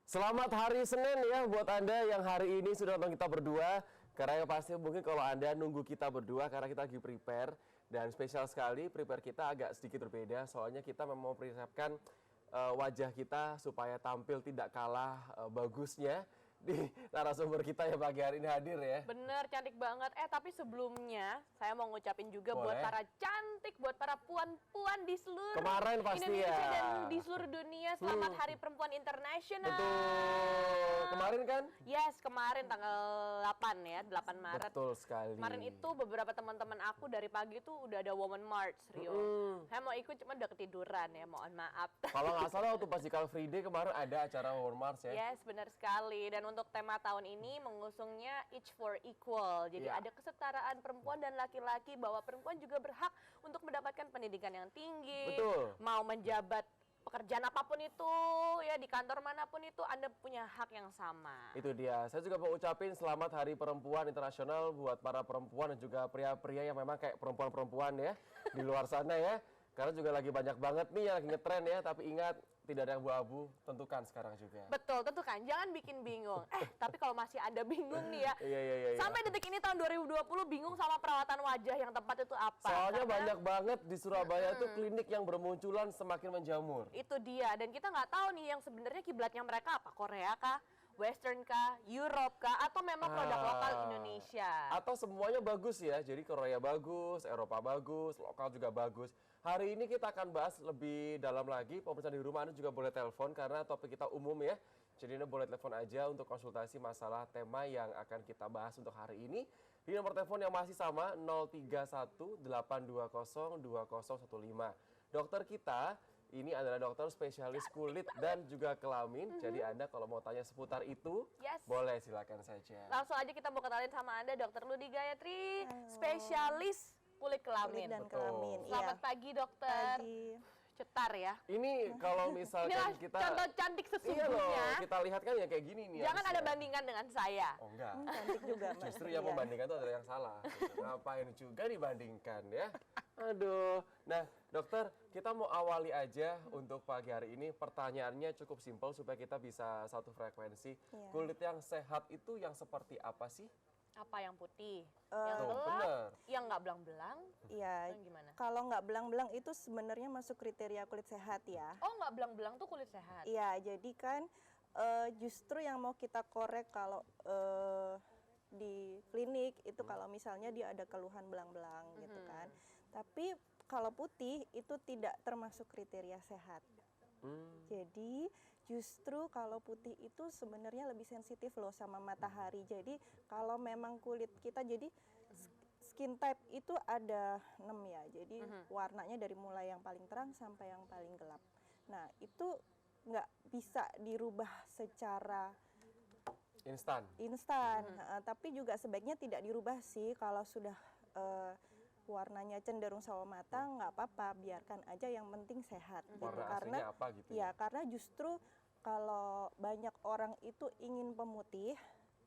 Selamat hari Senin ya buat Anda yang hari ini sudah nonton kita berdua. Karena yang pasti mungkin kalau Anda nunggu kita berdua karena kita lagi prepare. Dan spesial sekali prepare kita agak sedikit berbeda. Soalnya kita memang mempersiapkan wajah kita supaya tampil tidak kalah bagusnya di narasumber kita yang pagi hari ini hadir ya. Bener, cantik banget. Tapi sebelumnya saya mau ngucapin juga Boleh. buat para cantik, buat para puan-puan di seluruh Kemarin pasti Indonesia ya. dan di seluruh dunia. Selamat Hari Perempuan Internasional. Betul. Kemarin kan? Yes, kemarin tanggal 8 ya, 8 Maret. Betul sekali. Kemarin itu beberapa teman-teman aku dari pagi tuh udah ada Women March, Rio. Saya mau ikut cuma udah ketiduran ya, mohon maaf. Kalau nggak salah waktu pas di Car Free Day kemarin ada acara War Mars ya. Yes, benar sekali. Dan untuk tema tahun ini mengusungnya Each for Equal. Jadi Ya. ada kesetaraan perempuan dan laki-laki, bahwa perempuan juga berhak untuk mendapatkan pendidikan yang tinggi. Betul. Mau menjabat pekerjaan apapun itu, ya di kantor manapun itu Anda punya hak yang sama. Itu dia. Saya juga mau ucapin selamat Hari Perempuan Internasional buat para perempuan dan juga pria-pria yang memang kayak perempuan-perempuan ya di luar sana ya. Karena juga lagi banyak banget nih yang lagi ngetren ya. Tapi ingat, tidak ada yang abu-abu, tentukan sekarang juga. Betul, tentu kan. Jangan bikin bingung. Tapi kalau masih Anda bingung nih ya, Iya. sampai detik ini tahun 2020 bingung sama perawatan wajah yang tepat itu apa. Soalnya Karena banyak banget di Surabaya tuh klinik yang bermunculan semakin menjamur. itu dia, dan kita nggak tahu nih yang sebenarnya kiblatnya mereka apa, Korea kah, Western kah, Europe kah, atau memang produk lokal Indonesia. Atau semuanya bagus ya, jadi Korea bagus, Eropa bagus, lokal juga bagus. Hari ini kita akan bahas lebih dalam lagi, pemirsa di rumah Anda juga boleh telepon karena topik kita umum ya. Jadi Anda boleh telepon aja untuk konsultasi masalah tema yang akan kita bahas untuk hari ini. Di nomor telepon yang masih sama, 031 820 2015. Dokter kita ini adalah dokter spesialis kulit dan juga kelamin. Jadi Anda kalau mau tanya seputar itu, Yes. boleh silakan saja. Langsung aja kita mau kenalin sama Anda, Dokter Ludi Gayatri, Halo. spesialis kulit Kulit kelamin. dan Betul. kelamin. Selamat Iya. pagi, Dokter. Pagi. Cetar ya. Ini kalau Inilah misalkan kita contoh cantik iya loh, sesungguhnya. kita lihat kan ya kayak gini nih. Jangan ada harusnya. bandingkan dengan saya. Oh enggak. Cantik juga, Mbak. Justru yang Iya. membandingkan itu adalah yang salah. Gitu. Ngapain juga dibandingkan ya? Aduh. Nah, dokter, kita mau awali aja untuk pagi hari ini. Pertanyaannya cukup simpel supaya kita bisa satu frekuensi. Iya. Kulit yang sehat itu yang seperti apa sih? Apa yang putih? Yang Tuh, gelap? bener. Yang nggak belang-belang? Iya. Yang gimana? Kalau nggak belang-belang itu sebenarnya masuk kriteria kulit sehat ya. Oh, nggak belang-belang tuh kulit sehat? Iya, jadi kan justru yang mau kita korek kalau di klinik itu kalau misalnya dia ada keluhan belang-belang gitu kan. Tapi kalau putih itu tidak termasuk kriteria sehat. Jadi justru kalau putih itu sebenarnya lebih sensitif loh sama matahari. Jadi kalau memang kulit kita jadi skin type itu ada 6 ya. Jadi warnanya dari mulai yang paling terang sampai yang paling gelap. Nah itu nggak bisa dirubah secara Instan. instan. Tapi juga sebaiknya tidak dirubah sih kalau sudah warnanya cenderung sawo mata, nggak apa-apa, biarkan aja, yang penting sehat. Gitu. Warna aslinya apa gitu ya? Ya, karena justru kalau banyak orang itu ingin pemutih,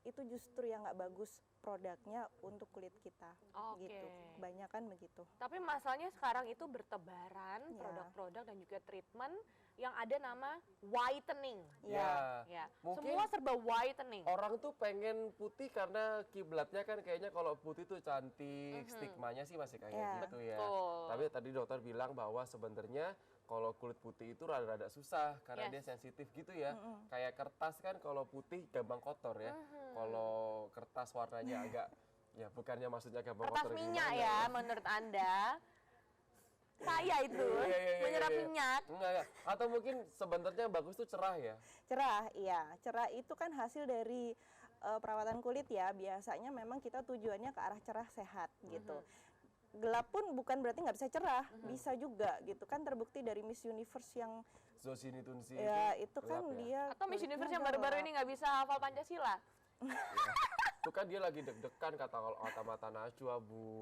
itu justru yang nggak bagus produknya untuk kulit kita. Oke. Gitu. Kebanyakan begitu. Tapi masalahnya sekarang itu bertebaran Ya. produk-produk dan juga treatment yang ada nama whitening. Ya. Ya, Mungkin semua serba whitening. orang tuh pengen putih karena kiblatnya kan kayaknya kalau putih tuh cantik, stigmanya sih masih kayak Ya. gitu ya. Betul. Tapi tadi dokter bilang bahwa sebenarnya kalau kulit putih itu rada-rada susah karena Yes. dia sensitif gitu ya. Kayak kertas kan kalau putih gampang kotor ya. Kalau kertas warnanya agak ya bukannya maksudnya gampang Kertas kotor minyak gimana ya menurut Anda. Saya itu Iya, menyerap iya. minyak. Enggak. Atau mungkin sebenarnya yang bagus tuh cerah ya. Cerah, iya. Cerah itu kan hasil dari perawatan kulit ya. Biasanya memang kita tujuannya ke arah cerah sehat gitu. Gelap pun bukan berarti nggak bisa cerah, bisa juga gitu kan, terbukti dari Miss Universe yang Zosini Tunsi ya itu kan gelap ya. dia Atau Miss kulitnya Universe yang baru-baru gelap. ini nggak bisa hafal Pancasila. Itu kan dia lagi deg-degan kata mata Najwa, Bu.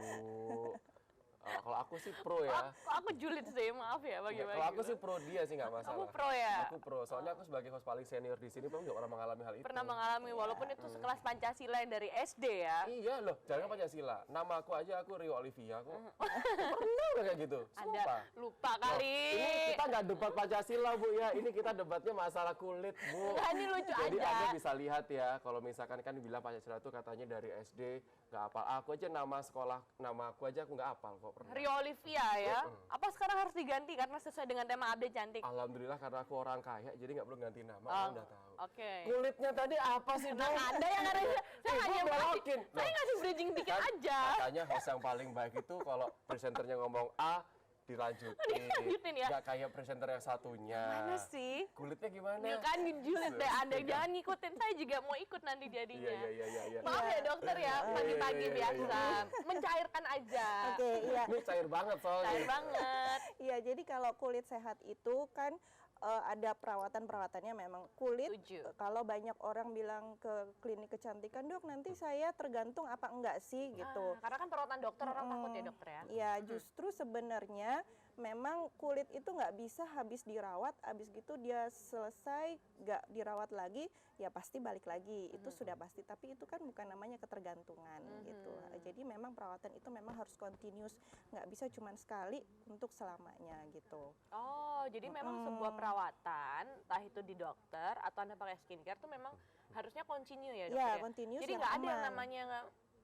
Kalau aku sih pro ya. Kok aku julid sih, maaf ya bagi-bagi. Kalau aku sih pro dia sih nggak masalah. Kamu pro ya? Aku pro. Soalnya aku sebagai host paling senior di sini pun nggak pernah mengalami hal itu. Pernah mengalami, walaupun itu sekelas Pancasila yang dari SD ya. Iya loh, jangan Pancasila. Nama aku aja aku Rio Olivia kok. Pernah nggak kayak gitu? Anda Sumpah. lupa kali. Ini kita nggak debat Pancasila Bu ya. Ini kita debatnya masalah kulit Bu. Enggak, ini lucu Jadi aja. Anda bisa lihat ya, kalau misalkan kan bilang Pancasila itu katanya dari SD nggak hafal. Aku aja nama sekolah, nama aku aja aku nggak hafal kok pernah. Rio Olivia ya. Apa sekarang harus diganti karena sesuai dengan tema update cantik? Alhamdulillah karena aku orang kaya, jadi nggak perlu ganti nama. Oh, Aku udah tahu. Oke. Kulitnya tadi apa sih Nah, Dok? Anda yang harus, saya Ibu hanya belokin. saya ngasih bridging dikit Kan aja. Katanya host yang paling baik itu kalau presenternya ngomong A, dilanjutin. Dilanjutin ya? Nggak kayak presenter yang satunya. Mana sih? Kulitnya gimana? Ya kan julid deh Anda, jangan ngikutin, saya juga mau ikut nanti jadinya. Iya. Maaf ya dokter ya, pagi-pagi Iya. biasa. Mencairkan aja. Oke, iya. Ini cair banget soalnya. Cair banget. Iya, jadi kalau kulit sehat itu kan ada perawatan-perawatannya memang kulit. Setuju. Kalau banyak orang bilang ke klinik kecantikan, Dok, nanti saya tergantung apa enggak sih gitu. Karena kan perawatan dokter orang takut ya dokter ya. Ya, justru sebenarnya memang kulit itu nggak bisa habis dirawat, habis gitu dia selesai nggak dirawat lagi, ya pasti balik lagi. Itu sudah pasti. Tapi itu kan bukan namanya ketergantungan gitu. Jadi memang perawatan itu memang harus continuous, nggak bisa cuma sekali untuk selamanya gitu. Oh, jadi memang sebuah perawatan, entah itu di dokter atau Anda pakai skincare tuh memang harusnya continue ya dokter Ya, ya? continuous Jadi yang nggak ada yang aman. namanya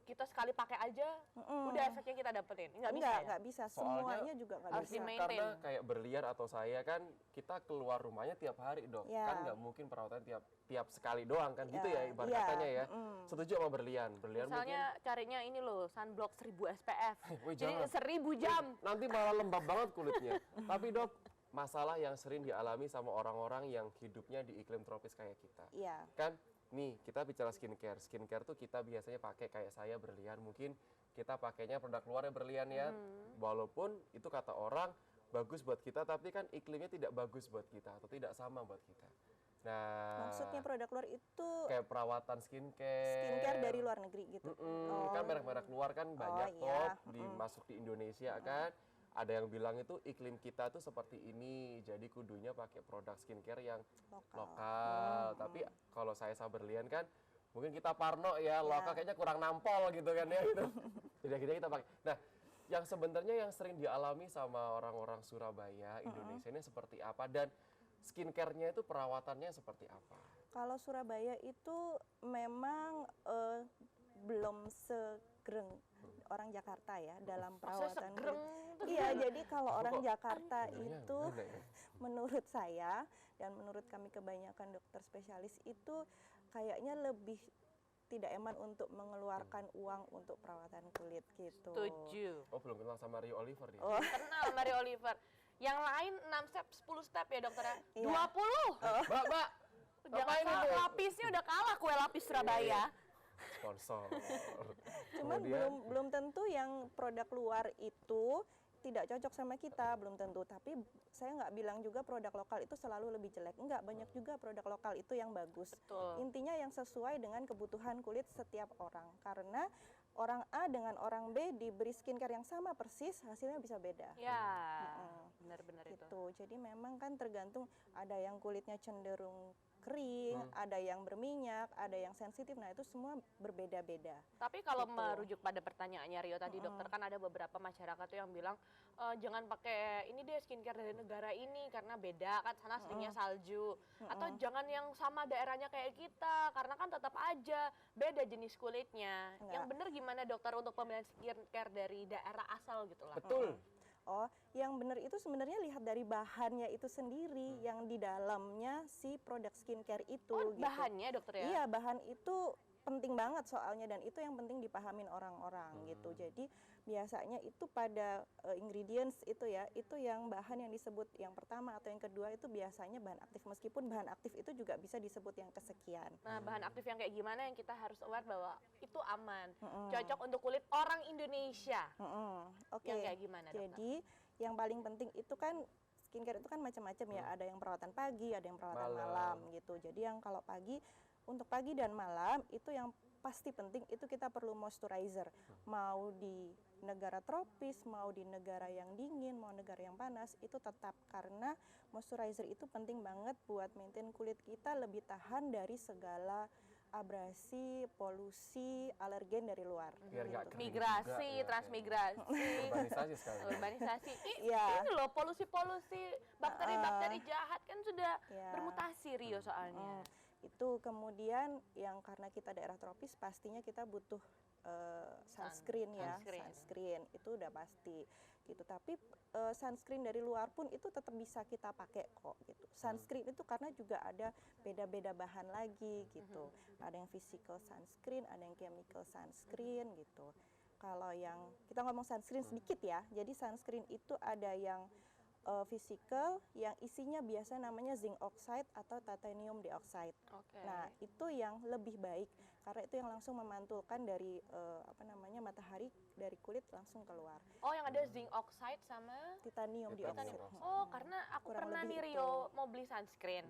kita sekali pakai aja, udah efeknya kita dapetin. Nggak bisa ya? Nggak bisa. Soalnya Semuanya juga nggak harus bisa. di-maintain. Karena kayak berlian atau saya kan kita keluar rumahnya tiap hari Dok. Ya. Kan nggak mungkin perawatan tiap sekali doang kan gitu ya ibarat Iya. katanya ya. Setuju sama berlian. Berlian Misalnya carinya ini loh, sunblock 1000 SPF. Wih, Jadi jangan. 1000 jam. mungkin nanti malah lembab banget kulitnya. Tapi Dok, masalah yang sering dialami sama orang-orang yang hidupnya di iklim tropis kayak kita. Iya. Kan nih kita bicara skincare. Skincare tuh kita biasanya pakai kayak saya berlian, mungkin kita pakainya produk luarnya berlian ya. Walaupun itu kata orang bagus buat kita, tapi kan iklimnya tidak bagus buat kita atau tidak sama buat kita. Nah, Maksudnya produk luar itu kayak perawatan skincare. skincare dari luar negeri gitu. Kan merek-merek luar kan banyak iya. top dimasuk di Indonesia kan. Ada yang bilang itu iklim kita tuh seperti ini, jadi kudunya pakai produk skincare yang lokal. Tapi kalau saya sama berlian kan, mungkin kita parno ya, lokal kayaknya kurang nampol gitu kan ya gitu. Jadi akhirnya kita pakai. Nah, yang sebenarnya yang sering dialami sama orang-orang Surabaya, Indonesia ini seperti apa dan skincare-nya itu perawatannya seperti apa? Kalau Surabaya itu memang belum segreng orang Jakarta ya dalam perawatan segreng kulit. Iya, jadi kalau orang Jakarta Sebenarnya itu gimana ya? menurut saya dan menurut kami kebanyakan dokter spesialis itu kayaknya lebih tidak eman untuk mengeluarkan uang untuk perawatan kulit gitu. Setuju. Oh, belum kenal sama Rio Oliver dia. Oh, Kenal Mario Oliver. Yang lain 6 step, 10 step ya dokter ya? Iya. 20. Mbak, Jangan Ngapain salah, itu? lapisnya udah kalah kue lapis Surabaya. sponsor. cuman Kemudian, belum tentu yang produk luar itu tidak cocok sama kita, belum tentu. Tapi saya nggak bilang juga produk lokal itu selalu lebih jelek. Enggak, banyak juga produk lokal itu yang bagus. Betul. Intinya yang sesuai dengan kebutuhan kulit setiap orang. Karena orang A dengan orang B diberi skincare yang sama persis, hasilnya bisa beda. Ya, benar-benar itu. Gitu. Jadi memang kan tergantung, ada yang kulitnya cenderung kering, ada yang berminyak, ada yang sensitif. Nah, itu semua berbeda-beda. Tapi kalau merujuk pada pertanyaannya Rio tadi dokter, kan ada beberapa masyarakat tuh yang bilang jangan pakai ini deh skincare dari negara ini karena beda kan sana seringnya salju, atau jangan yang sama daerahnya kayak kita karena kan tetap aja beda jenis kulitnya. Enggak. Yang benar gimana dokter untuk pemilihan skincare dari daerah asal gitu lah? betul. Oh, yang benar itu sebenarnya lihat dari bahannya itu sendiri yang di dalamnya si produk skincare itu. Oh, gitu. bahannya dokter ya? Iya, bahan itu penting banget soalnya dan itu yang penting dipahamin orang-orang gitu. Jadi biasanya itu pada ingredients itu ya, itu yang bahan yang disebut yang pertama atau yang kedua itu biasanya bahan aktif, meskipun bahan aktif itu juga bisa disebut yang kesekian. Nah, bahan aktif yang kayak gimana yang kita harus aware bahwa itu aman, cocok untuk kulit orang Indonesia. Oke. Yang kayak gimana, dokter? Jadi yang paling penting itu kan skincare itu kan macam-macam ya. Ada yang perawatan pagi, ada yang perawatan Malam. malam gitu. Jadi yang kalau pagi, untuk pagi dan malam itu yang pasti penting itu kita perlu moisturizer. Mau di negara tropis, mau di negara yang dingin, mau negara yang panas, itu tetap karena moisturizer itu penting banget buat maintain kulit kita lebih tahan dari segala abrasi, polusi, alergen dari luar. Biar nggak gitu. kering Migrasi, juga, ya. transmigrasi. Urbanisasi sekarang. Urbanisasi. Iya. Ini loh polusi-polusi, bakteri-bakteri jahat kan sudah Iya. bermutasi Rio soalnya. Itu kemudian yang karena kita daerah tropis pastinya kita butuh sunscreen ya, sunscreen itu udah pasti gitu. Tapi sunscreen dari luar pun itu tetap bisa kita pakai kok gitu. Sunscreen itu karena juga ada beda-beda bahan lagi gitu. Ada yang physical sunscreen, ada yang chemical sunscreen gitu. Kalau yang kita ngomong sunscreen sedikit ya, jadi sunscreen itu ada yang physical yang isinya biasa namanya zinc oxide atau titanium dioxide. Oke. Nah, itu yang lebih baik karena itu yang langsung memantulkan dari matahari dari kulit langsung keluar. Oh, yang ada zinc oxide sama Titanium dioxide. Oh, karena aku Kurang pernah nih lebih Rio mau beli sunscreen.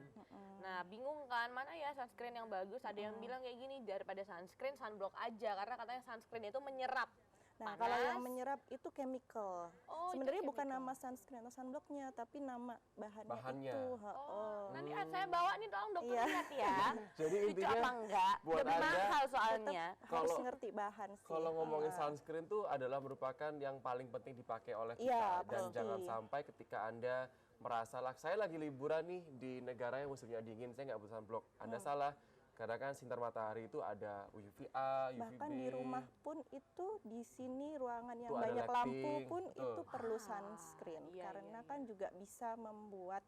Nah, bingung kan mana ya sunscreen yang bagus? Ada yang bilang kayak gini, daripada sunscreen, sunblock aja karena katanya sunscreen itu menyerap Nah, panas. kalau yang menyerap itu chemical. Oh, itu Sebenarnya bukan chemical. nama sunscreen atau sunblocknya, tapi nama bahannya, Bahannya. itu. Oh, nanti saya bawa nih tolong dokter Iya. lihat ya. Jadi Lucu intinya apa enggak? buat Lebih Anda, mahal Tetap soalnya. harus Kalau- ngerti bahan sih. kalau ngomongin Iya. sunscreen tuh adalah merupakan yang paling penting dipakai oleh kita. Iya, Dan pasti. jangan sampai ketika Anda merasa lah, saya lagi liburan nih di negara yang musimnya dingin, saya nggak butuh sunblock. Anda salah, karena kan sinar matahari itu ada UVA, UVB. Bahkan di rumah pun itu di sini ruangan yang Itu ada banyak lampu lighting, pun betul. itu perlu Ah, sunscreen iya, karena iya, kan juga bisa membuat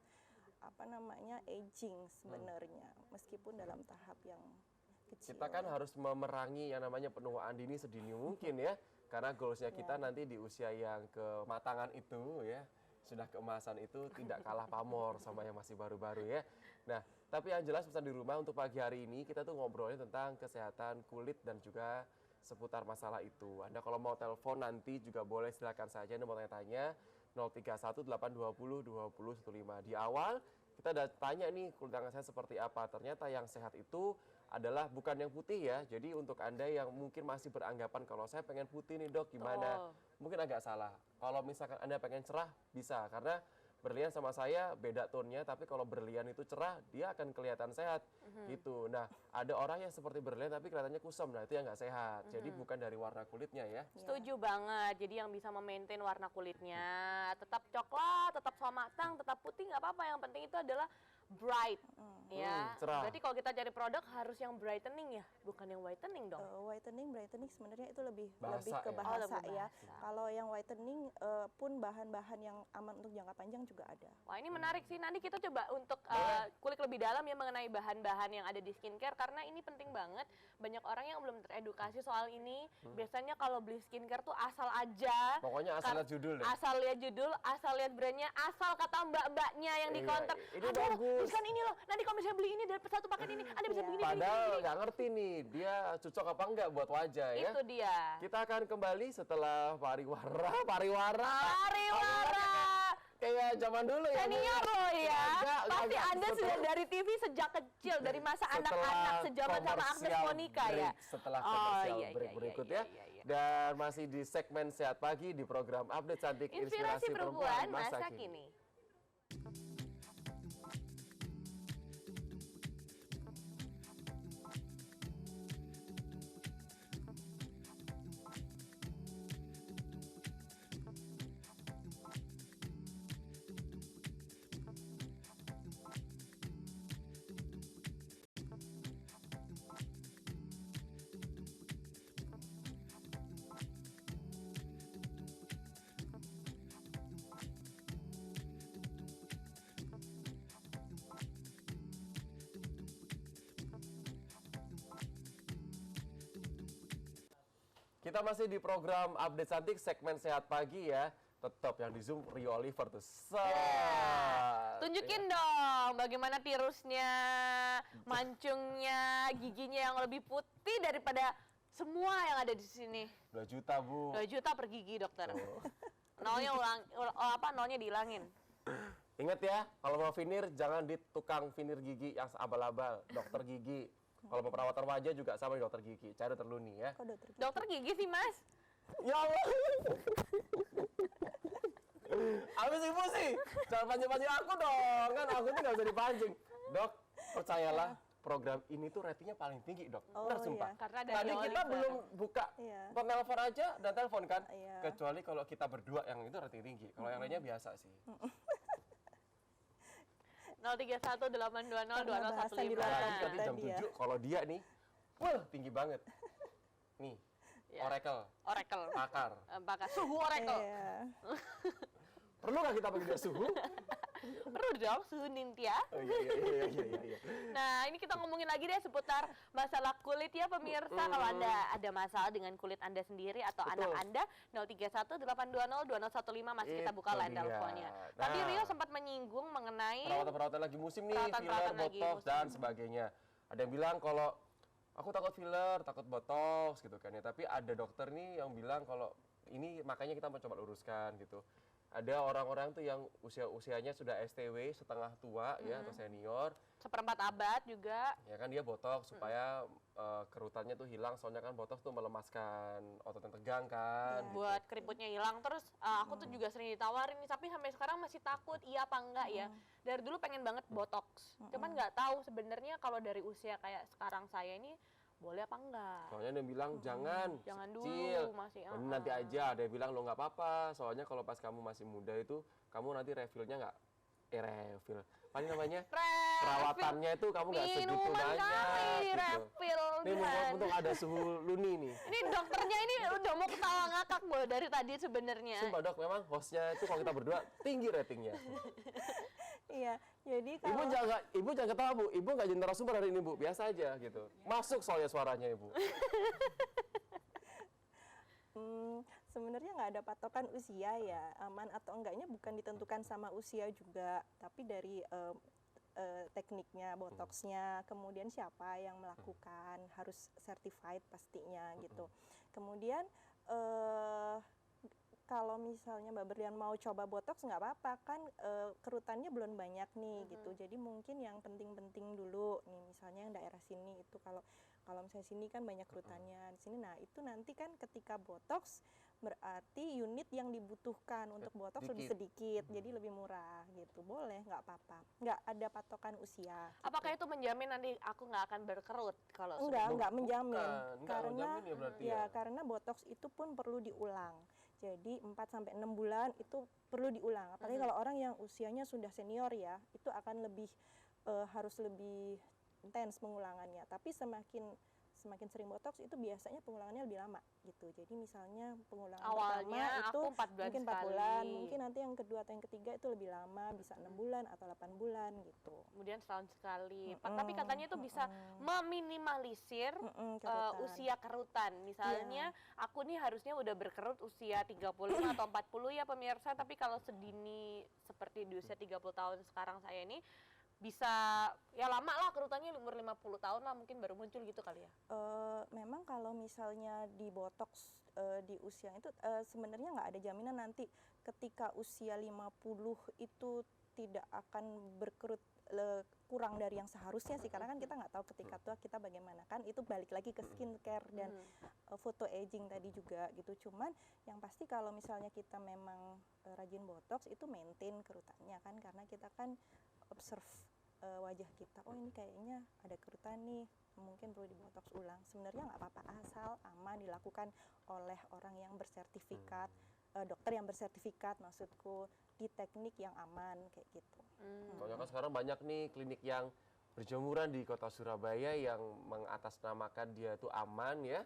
aging sebenarnya meskipun dalam tahap yang kecil. Kita kan harus memerangi yang namanya penuaan dini sedini mungkin ya. Karena goalsnya kita nanti di usia yang kematangan itu ya, sudah keemasan itu tidak kalah pamor sama yang masih baru-baru ya. Nah, tapi yang jelas pesan di rumah untuk pagi hari ini kita tuh ngobrolin tentang kesehatan kulit dan juga seputar masalah itu. Anda kalau mau telepon nanti juga boleh, silakan saja Anda mau tanya-tanya 031 820 2015. Di awal kita udah tanya nih kulit tangan saya seperti apa. Ternyata yang sehat itu adalah bukan yang putih ya. Jadi untuk Anda yang mungkin masih beranggapan kalau saya pengen putih nih dok, gimana? Mungkin agak salah. Kalau misalkan Anda pengen cerah, bisa. Karena berlian sama saya beda tone-nya, tapi kalau berlian itu cerah, dia akan kelihatan sehat. Gitu. Nah, ada orang yang seperti berlian tapi kelihatannya kusam. Nah, itu yang nggak sehat. Jadi bukan dari warna kulitnya ya. Setuju banget. Jadi yang bisa memaintain warna kulitnya tetap coklat, tetap matang, tetap putih nggak apa-apa. Yang penting itu adalah bright, ya. cerah. Berarti kalau kita cari produk harus yang brightening ya, bukan yang whitening dong. Whitening, brightening sebenarnya itu lebih Bahasa ke ya? bahasa lebih ya. bahasa. Kalau yang whitening pun bahan-bahan yang aman untuk jangka panjang juga ada. Wah, ini menarik sih. Nanti kita coba untuk kulik lebih dalam ya mengenai bahan-bahan yang ada di skincare karena ini penting banget. Banyak orang yang belum teredukasi soal ini. Biasanya kalau beli skincare tuh asal aja. Pokoknya asal lihat judul deh. Asal lihat judul, asal lihat brandnya, asal kata mbak-mbaknya yang di Iya, counter. ini "Ada loh, bagus." tulisan ini loh. Nanti kalau misalnya beli ini dari satu paket ini, Anda bisa Iya. begini, Padahal nggak ngerti nih, dia cocok apa enggak buat wajah ya. Itu dia. Kita akan kembali setelah pariwara. Kayak zaman dulu ya. Bu. Senior loh ya. Agak- Pasti agak Anda setelah- sudah dari TV sejak kecil, dari masa Setelah anak-anak, sejaman sama Agnes komersial Monica ya. break, setelah komersial iya, break iya, berikut iya, ya. iya, iya. Dan masih di segmen Sehat Pagi di program Update Cantik Inspirasi perempuan masa kini. Kita masih di program Update Cantik segmen Sehat Pagi ya. Tetap yang di Zoom Rio Oliver tuh. Tunjukin dong bagaimana tirusnya, mancungnya, giginya yang lebih putih daripada semua yang ada di sini. 2 juta, Bu. 2 juta per gigi, dokter. Nolnya nolnya dihilangin. Ingat ya, kalau mau vinir jangan di tukang vinir gigi yang abal-abal, dokter gigi. Kalau mau perawatan wajah juga sama di dokter gigi, cari dokter Luni ya. Kok dokter gigi? Dokter gigi sih Mas. Ya Allah. Habis ibu sih, jangan pancing-pancing aku dong, kan aku tuh nggak bisa dipancing. Dok, percayalah, program ini tuh ratingnya paling tinggi dok. Oh, Benar sumpah. iya. Karena ada Tadi kita Oliver. belum buka Iya. penelpon aja dan telepon kan. Iya. Kecuali kalau kita berdua yang itu rating tinggi. Kalau yang lainnya biasa sih. 031 820 Karena bahasan di 2015. luar Nah, topik nanti jam tadi ya. 7 kalau dia nih, wah tinggi banget. Nih, Ya. Oracle, Oracle. pakar. Bakal suhu Oracle. Iya. Perlu nggak kita bagi dia suhu? Perlu dong suhu Nintya. Oh iya. Nah, ini kita ngomongin lagi deh seputar masalah kulit ya pemirsa. Kalau Anda ada masalah dengan kulit Anda sendiri atau Betul. anak Anda, 031 820 2015 masih kita buka Itu line dia. teleponnya. Nah. Tadi Rio sempat menyinggung mengenai Perawatan-perawatan lagi musim nih, Perawatan-perawatan filler, lagi botox, musim. dan sebagainya. Ada yang bilang kalau aku takut filler, takut botox gitu kan ya. Tapi ada dokter nih yang bilang kalau ini makanya kita mau coba luruskan gitu. Ada orang-orang tuh yang usianya sudah STW, setengah tua ya atau senior, seperempat abad juga. ya kan dia botox supaya kerutannya tuh hilang. Soalnya kan botox tuh melemaskan otot yang tegang kan. Iya. Buat keriputnya hilang. Terus aku tuh juga sering ditawarin nih, tapi sampai sekarang masih takut iya apa enggak ya. Dari dulu pengen banget botox. Cuman nggak tahu sebenarnya kalau dari usia kayak sekarang saya ini boleh apa enggak. Soalnya dia bilang jangan Jangan kecil. dulu masih. Nanti aja. Ada yang bilang lo nggak apa-apa. Soalnya kalau pas kamu masih muda itu kamu nanti refillnya nggak refill. Apa namanya? Perawatannya itu kamu nggak segitu Minuman banyak. kali Gitu. refill. Nih Dilan. untuk ada suhu Luni nih. Ini dokternya ini udah mau ketawa ngakak boy dari tadi sebenarnya. Sumpah dok, memang hostnya itu kalau kita berdua tinggi ratingnya. Iya. Jadi Ibu kalau jangan ketawa bu. Ibu nggak jadi narasumber hari ini bu. Biasa aja gitu. Masuk soalnya suaranya ibu. sebenarnya nggak ada patokan usia ya, aman atau enggaknya bukan ditentukan sama usia juga, tapi dari tekniknya, botoxnya, kemudian siapa yang melakukan, harus certified pastinya gitu. Kemudian kalau misalnya Mbak Berlian mau coba botox nggak apa-apa kan, kerutannya belum banyak nih gitu. Jadi mungkin yang penting-penting dulu nih, misalnya yang daerah sini itu kalau misalnya sini kan banyak kerutannya di sini. Nah itu nanti kan ketika botox berarti unit yang dibutuhkan untuk botox lebih sedikit, jadi lebih murah gitu. Boleh, nggak apa-apa. Nggak ada patokan usia. Apakah itu menjamin nanti aku nggak akan berkerut kalau Enggak menjamin. Bukan, nggak Karena menjamin ya berarti ya. karena botox itu pun perlu diulang. Jadi 4 sampai 6 bulan itu perlu diulang. Apalagi kalau orang yang usianya sudah senior ya, itu akan lebih harus lebih intens pengulangannya. Tapi semakin sering botox itu biasanya pengulangannya lebih lama gitu. Jadi misalnya pengulangan awalnya pertama itu aku 4 bulan mungkin 4 sekali. bulan, mungkin nanti yang kedua atau yang ketiga itu lebih lama, bisa 6 bulan atau 8 bulan gitu. Kemudian setahun sekali. Tapi katanya itu bisa meminimalisir Kerutan. usia kerutan. Misalnya aku nih harusnya udah berkerut usia 35 atau 40 ya pemirsa, tapi kalau sedini seperti di usia 30 tahun sekarang saya ini bisa ya lama lah kerutannya, umur 50 tahun lah mungkin baru muncul gitu kali ya. Memang kalau misalnya di botox di usia itu sebenarnya nggak ada jaminan nanti ketika usia 50 itu tidak akan berkerut kurang dari yang seharusnya sih, karena kan kita nggak tahu ketika tua kita bagaimana, kan itu balik lagi ke skincare dan photo aging tadi juga gitu. Cuman yang pasti kalau misalnya kita memang rajin botox itu maintain kerutannya kan, karena kita kan observe wajah kita, oh ini kayaknya ada kerutan nih, mungkin perlu dibotox ulang. Sebenarnya nggak apa-apa asal aman dilakukan oleh orang yang bersertifikat, dokter yang bersertifikat maksudku, di teknik yang aman kayak gitu. Soalnya kan sekarang banyak nih klinik yang berjemuran di kota Surabaya yang mengatasnamakan dia itu aman ya.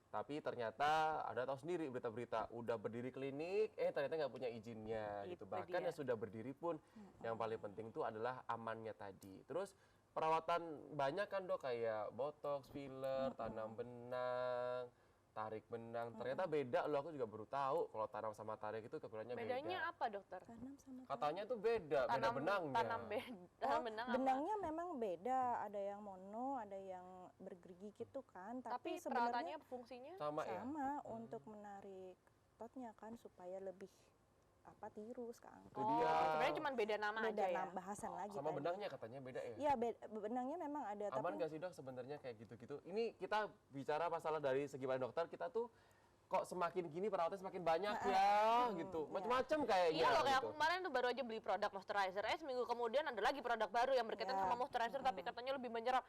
Tapi ternyata Anda tahu sendiri berita-berita udah berdiri klinik, ternyata nggak punya izinnya gitu. Itu Bahkan dia. yang sudah berdiri pun yang paling penting itu adalah amannya tadi. Terus perawatan banyak kan dok, kayak botox, filler, tanam benang, tarik benang. Ternyata beda loh, aku juga baru tahu kalau tanam sama tarik itu kegunaannya beda. Bedanya apa dokter? Tanam sama Katanya tuh beda benangnya. Tanam benang apa? benangnya memang beda, ada yang mono, ada yang bergerigi gitu kan, Tapi tapi sebenarnya perawatannya fungsinya Sama ya? sama untuk menarik ototnya kan supaya lebih tirus, kanker. Itu dia. Sebenarnya cuma beda nama Beda aja ya. bahasan lagi Sama tadi. benangnya katanya beda ya? Iya, benangnya memang ada, Aman tapi nggak sih dok sebenarnya kayak gitu-gitu? Ini kita bicara masalah dari segi pandang dokter, kita tuh kok semakin gini perawatan semakin banyak ya gitu. Macam-macam kayaknya. Iya loh, kayak gitu. aku kemarin tuh baru aja beli produk moisturizer, seminggu kemudian ada lagi produk baru yang berkaitan Ya. sama moisturizer tapi katanya lebih menyerap.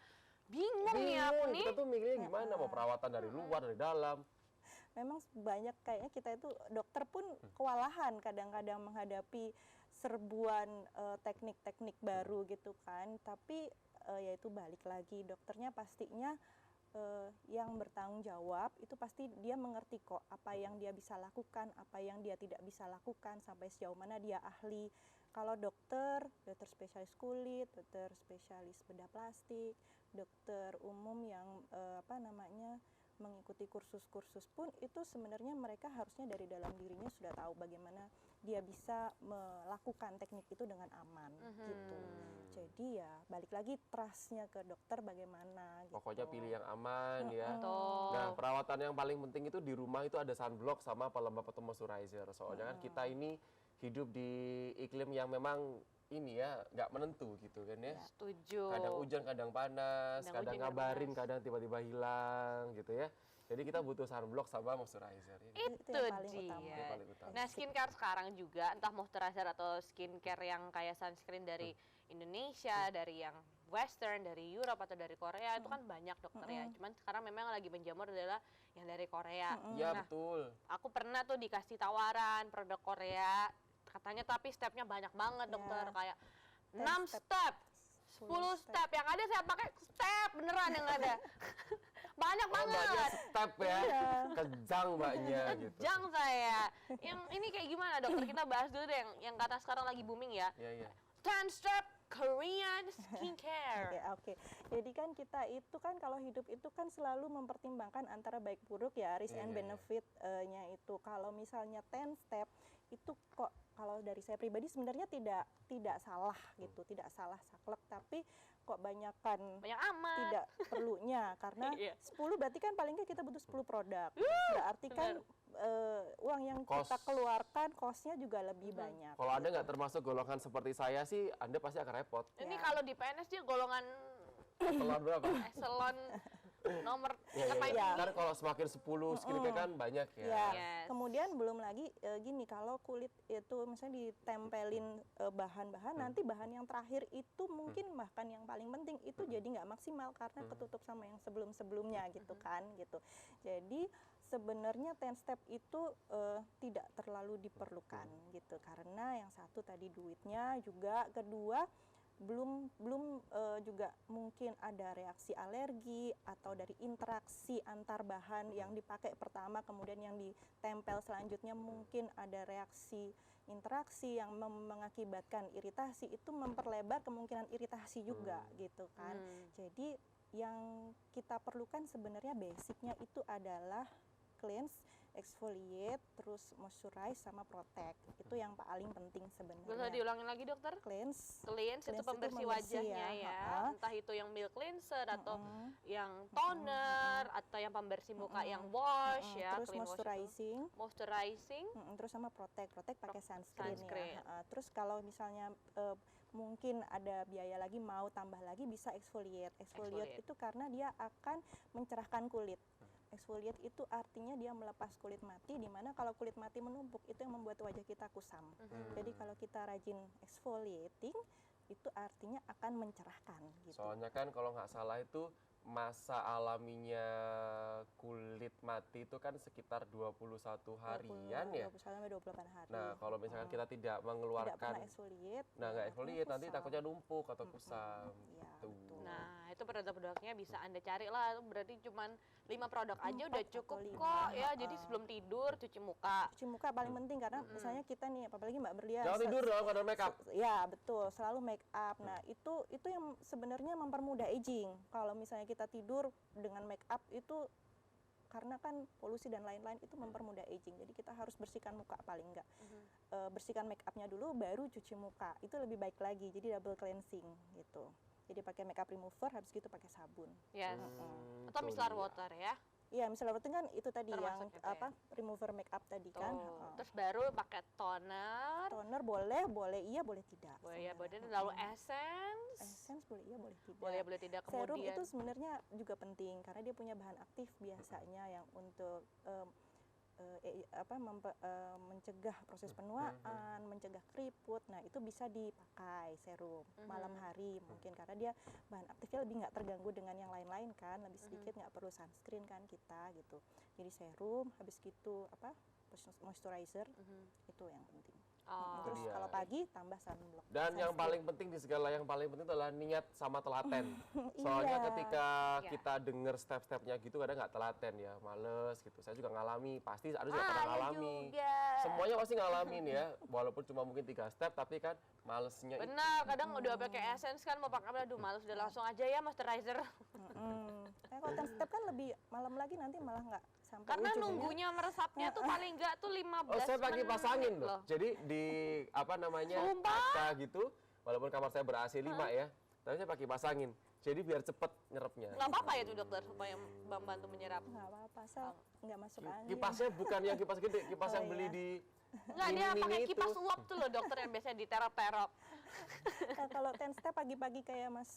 Bingung nih aku Bingung, nih. kita tuh mikirnya gimana mau perawatan dari luar, dari dalam. memang banyak kayaknya kita itu dokter pun kewalahan kadang-kadang menghadapi serbuan teknik-teknik baru gitu kan. Tapi ya itu balik lagi dokternya pastinya yang bertanggung jawab itu pasti dia mengerti kok apa yang dia bisa lakukan, apa yang dia tidak bisa lakukan, sampai sejauh mana dia ahli. Kalau dokter spesialis kulit, dokter spesialis bedah plastik, dokter umum yang mengikuti kursus-kursus pun itu sebenarnya mereka harusnya dari dalam dirinya sudah tahu bagaimana dia bisa melakukan teknik itu dengan aman gitu. Jadi ya balik lagi trustnya ke dokter bagaimana gitu. Pokoknya pilih yang aman ya. Betul. Nah, perawatan yang paling penting itu di rumah itu ada sunblock sama pelembab atau moisturizer. Soalnya kan kita ini hidup di iklim yang memang ini ya nggak menentu gitu kan ya. Setuju. Kadang hujan, kadang panas, Kadang kadang hujan, ngabarin, kadang kadang tiba-tiba hilang gitu ya. Jadi kita butuh sunblock sama moisturizer. Ya. Itu yang paling dia. utama. Yang paling utama. Nah, skincare sekarang juga entah moisturizer atau skincare yang kayak sunscreen dari Indonesia, dari yang Western, dari Europe atau dari Korea itu kan banyak dokter ya. Cuman sekarang memang lagi menjamur adalah yang dari Korea. Iya Nah, betul. aku pernah tuh dikasih tawaran produk Korea, katanya tapi stepnya banyak banget dokter, kayak 6 step, 10 step, yang ada saya pakai step beneran yang ada. Banyak Mbaknya banget. step ya, kejang mbaknya gitu. Jang saya. Yang ini kayak gimana dokter? Kita bahas dulu deh yang karena sekarang lagi booming ya. Iya, iya. 10 step Korean skincare. Oke. Jadi kan kita itu kan kalau hidup itu kan selalu mempertimbangkan antara baik buruk ya, risk and benefit-nya itu. Kalau misalnya 10 step itu kok kalau dari saya pribadi sebenarnya tidak salah gitu, tidak salah saklek, tapi kok banyak amat. tidak perlunya karena Iya. 10 berarti kan paling nggak kita butuh 10 produk. Berarti kan uang yang kita Kos. keluarkan kosnya juga lebih banyak. Kalau Anda nggak termasuk golongan seperti saya sih, Anda pasti akan repot. Ini Ya. kalau di PNS dia golongan Telur berapa? eselon nomor Ya, apa ya, ini? Ntar kalau semakin 10 skincare kan banyak ya. Ya, Yes. kemudian belum lagi gini, kalau kulit itu misalnya ditempelin bahan-bahan, nanti bahan yang terakhir itu mungkin bahkan yang paling penting itu jadi nggak maksimal karena ketutup sama yang sebelum-sebelumnya gitu kan gitu. Jadi sebenarnya 10 step itu tidak terlalu diperlukan gitu karena yang satu tadi duitnya juga, kedua belum juga mungkin ada reaksi alergi atau dari interaksi antar bahan yang dipakai pertama kemudian yang ditempel selanjutnya mungkin ada reaksi interaksi yang mengakibatkan iritasi, itu memperlebar kemungkinan iritasi juga gitu kan. Jadi yang kita perlukan sebenarnya basicnya itu adalah cleanse, exfoliate, terus moisturize sama protect. Itu yang paling penting Bisa sebenarnya. diulangin lagi dokter? Cleanse Cleanse itu itu pembersih pembersih wajahnya ya, ya, entah itu yang milk cleanser atau yang toner atau yang pembersih muka yang wash ya, terus clean wash itu. moisturizing, Moisturizing, terus sama protect pakai sunscreen sunscreen. ya. Terus kalau misalnya mungkin ada biaya lagi mau tambah lagi bisa exfoliate. Exfoliate Exfoliate. itu karena dia akan mencerahkan kulit. Exfoliate itu artinya dia melepas kulit mati, di mana kalau kulit mati menumpuk itu yang membuat wajah kita kusam. Jadi kalau kita rajin exfoliating itu artinya akan mencerahkan gitu. Soalnya kan kalau nggak salah itu masa alaminya kulit mati itu kan sekitar 21 harian ya. 21 sampai 28 hari. Nah, kalau misalkan kita tidak tidak mengeluarkan, pernah exfoliate, nah nggak exfoliate nanti kusam. takutnya numpuk atau kusam. Iya, Gitu. betul. Nah, itu produk-produknya bisa Anda cari lah. Berarti cuman 5 produk aja 4 udah atau cukup 5. kok ya. Jadi sebelum tidur cuci muka. Cuci muka paling penting karena misalnya kita nih apalagi Mbak Berlian Jangan tidur dong karena make up. Ya betul, selalu make up. Nah itu yang sebenarnya mempermudah aging. Kalau misalnya kita tidur dengan make up itu karena kan polusi dan lain-lain itu mempermudah aging. Jadi kita harus bersihkan muka paling enggak. Bersihkan make upnya dulu baru cuci muka. Itu lebih baik lagi. Jadi double cleansing gitu. Jadi pakai makeup remover habis gitu pakai sabun. Yes. Hmm, Atau itu micellar dia. water ya. Iya, micellar routine kan itu tadi Termasuk yang itu ya? apa remover makeup tadi kan. Tuh. Terus baru pakai toner. Toner boleh iya, boleh tidak. Boleh ya, boleh. sebenarnya. Lalu essence. Essence boleh iya, boleh tidak. Boleh tidak. Serum Kemudian itu sebenarnya juga penting karena dia punya bahan aktif biasanya yang untuk mencegah proses penuaan, mencegah keriput. Nah, itu bisa dipakai serum malam hari mungkin karena dia bahan aktifnya lebih nggak terganggu dengan yang lain-lain kan, lebih sedikit nggak perlu sunscreen kan kita gitu. Jadi serum, habis gitu moisturizer itu yang penting. Oh. Terus Itu dia. kalau pagi tambah sunblock. Dan yang sunscreen. paling penting di segala yang paling penting adalah niat sama telaten. Soalnya Iya. ketika Iya. kita denger step-stepnya gitu kadang nggak telaten ya, males gitu. Saya juga ngalami, pasti ada juga pernah ya ngalami. juga. Semuanya pasti ngalamin ya, walaupun cuma mungkin 3 step tapi kan malesnya itu. Benar, kadang udah pakai essence kan mau pakai aduh males udah langsung aja ya moisturizer. Nah, kalau 10 step kan lebih malam lagi nanti malah nggak sampai Karena ujungnya. nunggunya meresapnya tuh paling enggak tuh 15 Oh, saya pakai menit pasangin loh. loh. Jadi di apa namanya Sumpah? kaca gitu, walaupun kamar saya ber AC 5 ya, tapi saya pakai pasangin. Jadi biar cepet nyerapnya. Nggak apa-apa ya tuh dokter supaya membantu menyerap. Nggak apa-apa, asal nggak masuk angin. Kipasnya bukan yang kipas gede, kipas Oh, yang beli iya. di Enggak, dia mini-mini pakai itu. kipas uap tuh loh dokter yang biasanya diterop-terop. Nah, kalau 10 step pagi-pagi kayak Mas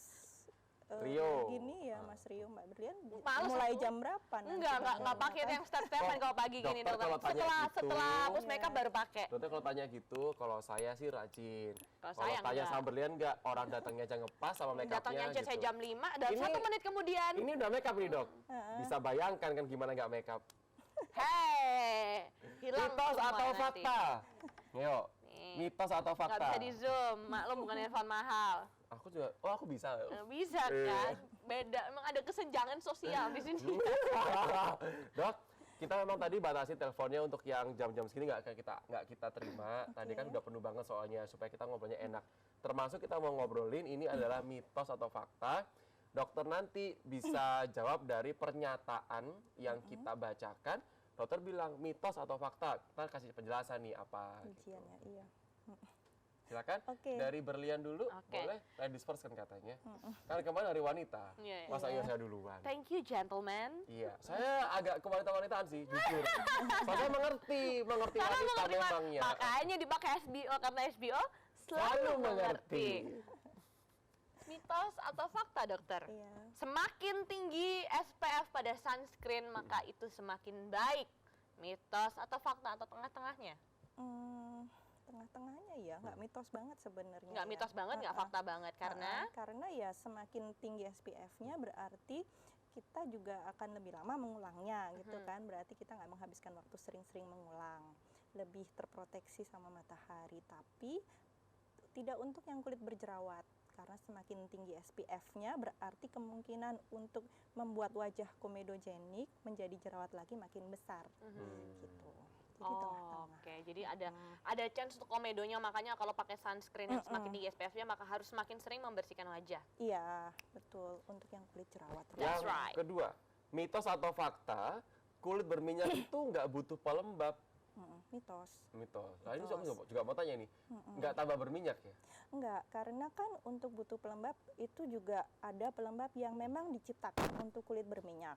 Rio. gini ya, Mas Rio, Mbak Berlian Males mulai aku. jam berapa nanti? Enggak pakai yang step-stepan kalau pagi gini Dokter dokter. kalau tanya Setelah gitu, hapus Iya. makeup baru pakai. Dokter kalau tanya gitu, kalau saya sih rajin. Kalau Kalau saya tanya enggak. sama berlian enggak, orang datangnya aja ngepas sama makeupnya Datangnya aja gitu. saya jam 5 dan Ini- 1 menit kemudian. Ini udah makeup nih dok. Bisa bayangkan kan gimana nggak makeup. Hei, hilang Mitos semua atau nanti. fakta? Yo, Nih. mitos atau Nggak fakta? bisa di zoom, maklum bukan handphone mahal. Aku juga, oh aku bisa. Bisa kan? Beda, emang ada kesenjangan sosial di sini. Dok, kita memang tadi batasi teleponnya untuk yang jam-jam segini nggak kita terima. Tadi kan udah penuh banget soalnya supaya kita ngobrolnya enak. Termasuk kita mau ngobrolin ini adalah mitos atau fakta. Dokter nanti bisa jawab dari pernyataan yang kita bacakan. Dokter bilang mitos atau fakta. Kita kasih penjelasan nih apa. Gitu. Ujiannya, iya. Silakan. Oke. Dari berlian dulu, Oke. boleh? Ladies first kan katanya. Kan kemarin hari wanita. Iya, iya. Masa iya saya duluan? Thank you gentlemen. Iya, saya agak kewanita-wanitaan sih, jujur. Soalnya mengerti Karena wanita mengerti memangnya. makanya dipakai SBO karena SBO selalu Selalu mengerti. mengerti. Mitos atau fakta dokter? Iya. Semakin tinggi SPF pada sunscreen maka itu semakin baik. Mitos atau fakta atau tengah-tengahnya? Tengah-tengahnya ya, nggak mitos banget sebenarnya. Nggak ya. mitos banget, nggak fakta banget karena Karena ya semakin tinggi SPF-nya berarti kita juga akan lebih lama mengulangnya gitu kan. Berarti kita nggak menghabiskan waktu sering-sering mengulang. Lebih terproteksi sama matahari. Tapi tidak untuk yang kulit berjerawat. Karena semakin tinggi SPF-nya berarti kemungkinan untuk membuat wajah komedogenik menjadi jerawat lagi makin besar. Gitu. Jadi tengah-tengah. Oke, jadi ada chance untuk komedonya, makanya kalau pakai sunscreen yang semakin tinggi SPF-nya maka harus semakin sering membersihkan wajah. Iya, betul. Untuk yang kulit jerawat. That's Yang right. kedua, mitos atau fakta, kulit berminyak itu nggak butuh pelembab. Mitos. Mitos. Nah ini Mitos. saya juga mau tanya nih, nggak tambah berminyak ya? Enggak, karena kan untuk butuh pelembab itu juga ada pelembab yang memang diciptakan untuk kulit berminyak.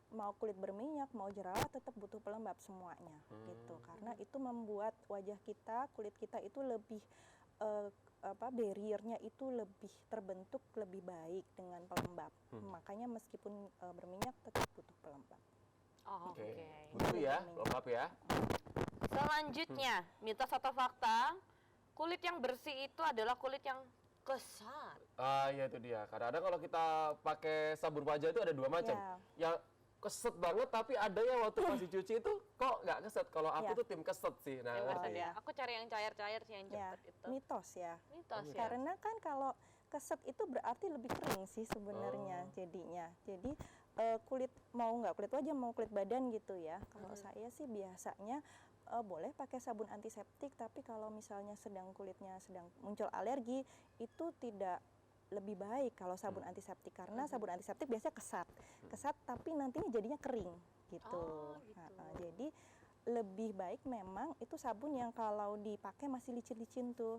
Mau kulit berminyak, mau jerawat tetap butuh pelembab semuanya gitu. Karena itu membuat wajah kita, kulit kita itu lebih barriernya itu lebih terbentuk lebih baik dengan pelembab. Makanya meskipun berminyak tetap butuh pelembab. Oh, Oke. Butuh ya, pelembab ya. Selanjutnya, mitos atau fakta, kulit yang bersih itu adalah kulit yang kesat. Ah iya itu dia. Kadang-kadang kalau kita pakai sabun wajah itu ada dua macam. Ya. Yang keset banget tapi ada yang waktu pas dicuci itu kok nggak keset. Kalau aku Ya. tuh tim keset sih. Nah, Yang ngerti. kesat ya. Aku cari yang cair-cair sih yang Ya, cepet itu. mitos ya. Mitos ya. Karena kan kalau keset itu berarti lebih kering sih sebenarnya jadinya. Jadi kulit mau nggak kulit wajah mau kulit badan gitu ya. Kalau saya sih biasanya boleh pakai sabun antiseptik, tapi kalau misalnya kulitnya sedang muncul alergi itu tidak lebih baik kalau sabun antiseptik karena sabun antiseptik biasanya kesat tapi nantinya jadinya kering gitu. Oh, gitu. Jadi lebih baik memang itu sabun yang kalau dipakai masih licin-licin tuh.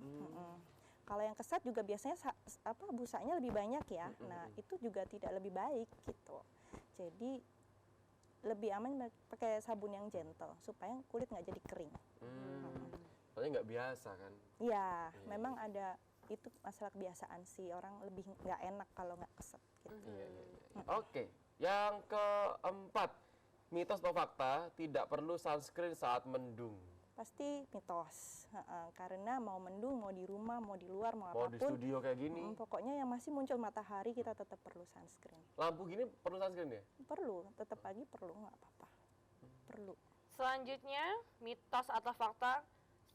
Kalau yang kesat juga biasanya busanya lebih banyak ya. Nah, itu juga tidak lebih baik gitu. Jadi lebih aman pakai sabun yang gentle supaya kulit nggak jadi kering. Soalnya nggak biasa kan. Ya, memang ada itu masalah kebiasaan sih, orang lebih nggak enak kalau nggak keset gitu. Iya. Oke, yang keempat, mitos atau fakta tidak perlu sunscreen saat mendung. Pasti mitos, karena mau mendung, mau di rumah, mau di luar, mau Mau di apapun, studio kayak gini, pokoknya yang masih muncul matahari kita tetap perlu sunscreen. lampu gini perlu sunscreen ya? Perlu, tetap pagi perlu, nggak apa-apa. Perlu. Selanjutnya, mitos atau fakta,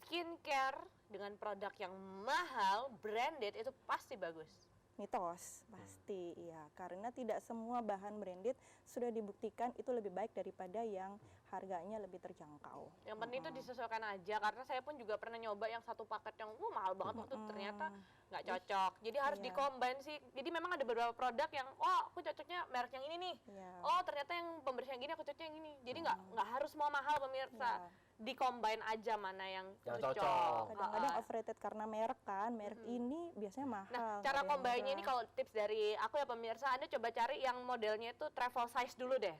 skincare dengan produk yang mahal, branded itu pasti bagus. Mitos, pasti, iya. Karena tidak semua bahan branded sudah dibuktikan itu lebih baik daripada yang harganya lebih terjangkau. Yang penting itu disesuaikan aja, karena saya pun juga pernah nyoba yang satu paket yang mahal banget waktu itu ternyata nggak cocok. Jadi harus Iya. di-combine sih. Jadi memang ada beberapa produk yang, oh aku cocoknya merek yang ini nih. Iya. Oh ternyata yang pembersih yang gini aku cocoknya yang ini. Jadi nggak harus semua mahal pemirsa. Iya. Di-combine aja mana yang Yang cocok. cocok. Kadang-kadang Ha-ha. overrated karena merek kan, merek ini biasanya mahal. Nah, nggak cara ada yang combine-nya ini murah. kalau tips dari aku ya pemirsa, Anda coba cari yang modelnya itu travel size dulu deh.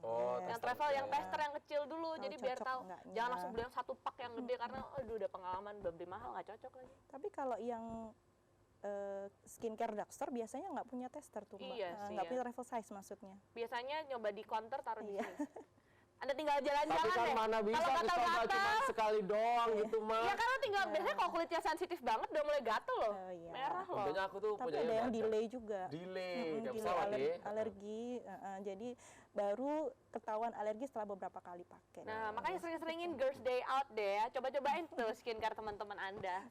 Oh, Boleh. Yang travel, yang Iya. tester yang kecil dulu, Tahu jadi biar cocok tahu. enggaknya. Jangan langsung beli yang satu pak yang gede karena aduh udah pengalaman beli mahal nggak cocok lagi. Tapi kalau yang skincare drugstore biasanya nggak punya tester tuh, Mbak. Iya sih, Nggak ya. punya travel size maksudnya. Biasanya nyoba di counter taruh di Iya. sini. Anda tinggal tapi jalan-jalan kan deh. mana bisa Kalau dicoba gatal-gatal, cuma sekali doang gitu mah. ya karena tinggal biasanya kalau kulitnya sensitif banget udah mulai gatel loh. Oh, iya. Merah loh. Untungnya aku tuh Tapi punya ada yang delay juga. delay kayak Delay pesawat ya. alergi, jadi baru ketahuan alergi setelah beberapa kali pakai. Nah, makanya sering-seringin Girls Day Out deh ya. Coba-cobain tuh skincare teman-teman Anda.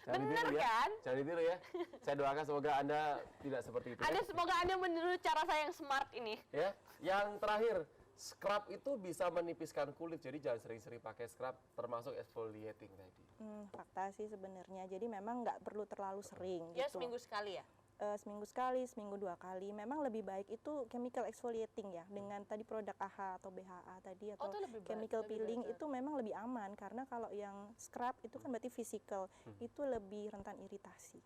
Jangan Bener ditiru ya. kan? Jangan ditiru ya. Saya doakan semoga Anda tidak seperti itu. Anda Ya. semoga Anda meniru cara saya yang smart ini. Ya. Yang terakhir, scrub itu bisa menipiskan kulit. Jadi jangan sering-sering pakai scrub termasuk exfoliating tadi. Fakta sih sebenarnya. Jadi memang nggak perlu terlalu sering Ya gitu. seminggu sekali ya. Seminggu sekali, seminggu 2 kali. Memang lebih baik itu chemical exfoliating ya, dengan tadi produk AHA atau BHA tadi atau itu lebih baik, chemical lebih peeling better. itu memang lebih aman karena kalau yang scrub itu kan berarti physical, itu lebih rentan iritasi.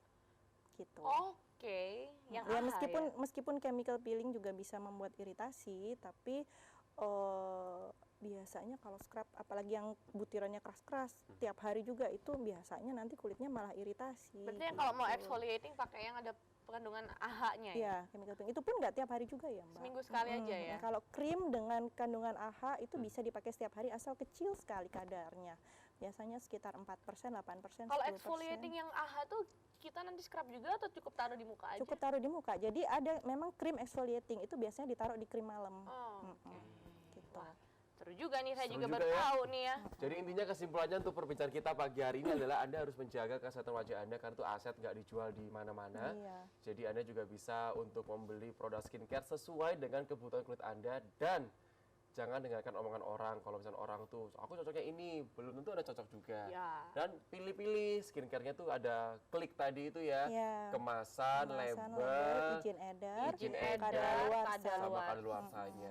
Gitu. Oke, yang Ya AHA meskipun chemical peeling juga bisa membuat iritasi, tapi biasanya kalau scrub apalagi yang butirannya keras-keras tiap hari juga itu biasanya nanti kulitnya malah iritasi. Berarti yang kalau mau gitu. exfoliating pakai yang ada kandungan AHA-nya ya? Iya, chemical peeling. Itu pun nggak tiap hari juga ya, Mbak. Seminggu sekali aja ya? Kalau krim dengan kandungan AHA itu bisa dipakai setiap hari asal kecil sekali kadarnya. Biasanya sekitar 4%, 8%, 10%. Kalau exfoliating yang AHA tuh kita nanti scrub juga atau cukup taruh di muka aja? Cukup taruh di muka. Jadi ada memang krim exfoliating itu biasanya ditaruh di krim malam. Oh, oke. Gitu. Wah, seru juga nih, saya Seru juga juga baru ya. tahu nih ya. Jadi intinya kesimpulannya untuk perbincangan kita pagi hari ini adalah Anda harus menjaga kesehatan wajah Anda karena itu aset nggak dijual di mana-mana. Iya. Jadi Anda juga bisa untuk membeli produk skincare sesuai dengan kebutuhan kulit Anda dan jangan dengarkan omongan orang. Kalau misalnya orang tuh, aku cocoknya ini, belum tentu Anda cocok juga. Ya. Dan pilih-pilih skincare-nya tuh ada klik tadi itu ya, Iya. kemasan, label, izin edar, izin edar, kadaluarsa. sama Kadaluarsa. kadaluarsanya.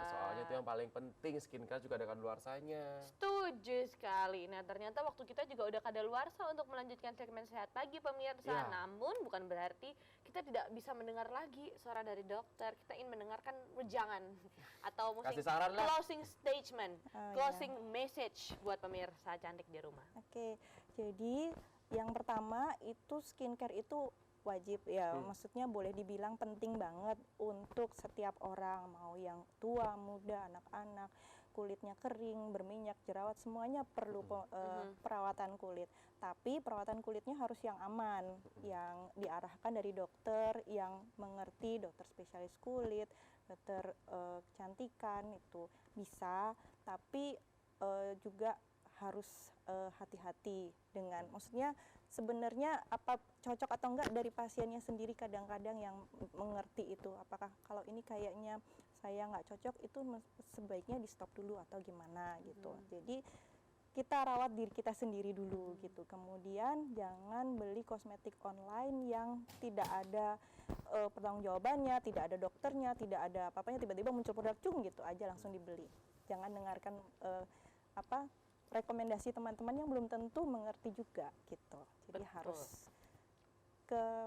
Soalnya itu yang paling penting, skincare juga ada kadaluarsanya. Setuju sekali. Nah, ternyata waktu kita juga udah kadaluarsa untuk melanjutkan segmen Sehat Pagi pemirsa. Ya. Namun bukan berarti kita tidak bisa mendengar lagi suara dari dokter. Kita ingin mendengarkan wejangan atau mungkin Kasih saran lah. closing statement, Oh, closing message buat pemirsa cantik di rumah. Oke, jadi yang pertama itu skincare itu wajib ya, maksudnya boleh dibilang penting banget untuk setiap orang, mau yang tua, muda, anak-anak, kulitnya kering, berminyak, jerawat, semuanya perlu perawatan kulit. Tapi perawatan kulitnya harus yang aman, yang diarahkan dari dokter yang mengerti, dokter spesialis kulit, dokter kecantikan itu bisa, tapi juga harus hati-hati dengan, maksudnya sebenarnya apa cocok atau enggak dari pasiennya sendiri kadang-kadang yang mengerti itu, apakah kalau ini kayaknya saya nggak cocok itu sebaiknya di stop dulu atau gimana gitu. Jadi kita rawat diri kita sendiri dulu gitu. Kemudian jangan beli kosmetik online yang tidak ada pertanggungjawabannya, tidak ada dokternya, tidak ada apa-apanya, tiba-tiba muncul produk cung gitu aja langsung dibeli. Jangan dengarkan rekomendasi teman-teman yang belum tentu mengerti juga gitu. Jadi Betul. harus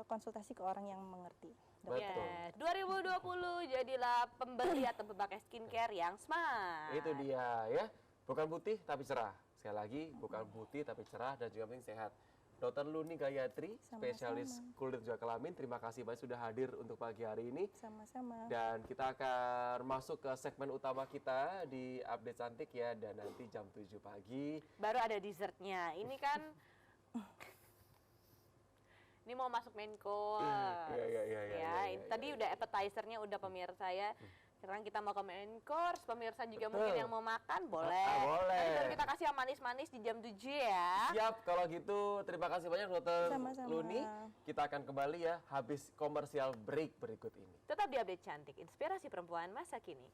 konsultasi ke orang yang mengerti. Betul. Yes. 2020 jadilah pembeli atau pemakai skincare yang smart. Itu dia ya. Bukan putih tapi cerah. Sekali lagi, bukan putih tapi cerah dan juga penting sehat. Dr. Luni Gayatri, Sama-sama. spesialis kulit juga kelamin. Terima kasih banyak sudah hadir untuk pagi hari ini. Sama-sama. Dan kita akan masuk ke segmen utama kita di Update Cantik ya. Dan nanti jam 7 pagi. Baru ada dessertnya. Ini kan ini mau masuk main course. Iya, Tadi udah appetizernya udah pemirsa ya. Sekarang kita mau ke main course. Pemirsa juga mungkin yang mau makan boleh. Boleh. Nanti baru kita kasih yang manis-manis di jam 7 ya. Siap, kalau gitu terima kasih banyak Dr. Sama-sama. Luni. Kita akan kembali ya habis komersial break berikut ini. Tetap di Update Cantik, inspirasi perempuan masa kini.